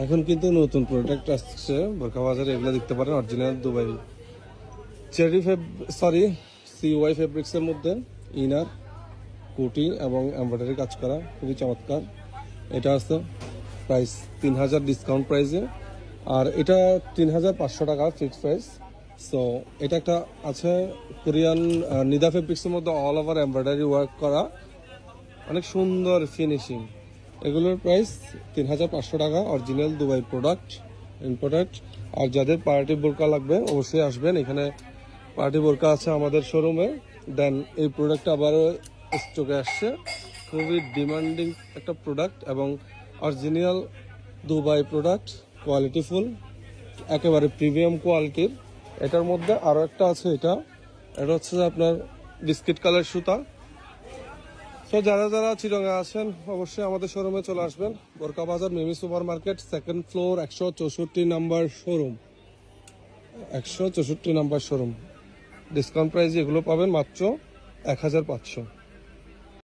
এখন কিন্তু নতুন প্রোডাক্ট আসছে বোরকা বাজারে, এগুলো দেখতে পারেন অরিজিনাল দুবাই CY ফেব্রিক্সের মধ্যে ইনার কোটি এবং এমব্রয়ডারি কাজ করা, খুবই চমৎকার। এটা আছে প্রাইস 3000 ডিসকাউন্ট প্রাইসে, আর এটা 3500 টাকা ফিক্সড প্রাইস। সো এটা একটা আছে কোরিয়ান নিদা ফেব্রিক্সের মধ্যে অল ওভার এমব্রয়ডারি ওয়ার্ক করা, অনেক সুন্দর ফিনিশিং। এগুলোর প্রাইস 3500 টাকা, অরিজিনাল দুবাই প্রোডাক্ট, ইম্পোর্টেড। আর যাদের পার্টি বোরকা লাগবে অবশ্যই আসবেন, এখানে পার্টি বোরকা আছে আমাদের শোরুমে। দেন এই প্রোডাক্টটা আবারও স্টকে আসছে, খুবই ডিমান্ডিং একটা প্রোডাক্ট এবং অরিজিনাল দুবাই প্রোডাক্ট, কোয়ালিটিফুল, একেবারে প্রিমিয়াম কোয়ালিটির। এটার মধ্যে আরও একটা আছে, এটা হচ্ছে যে আপনার বিস্কিট কালার সুতা। তো যারা যারা চিরঙ্গে আছেন অবশ্যই আমাদের শোরুমে চলে আসবেন, বোরকা বাজার Mimi super market, 2nd floor, 164 number showroom, 164 number showroom. Discount price এগুলো পাবেন মাত্র 1500।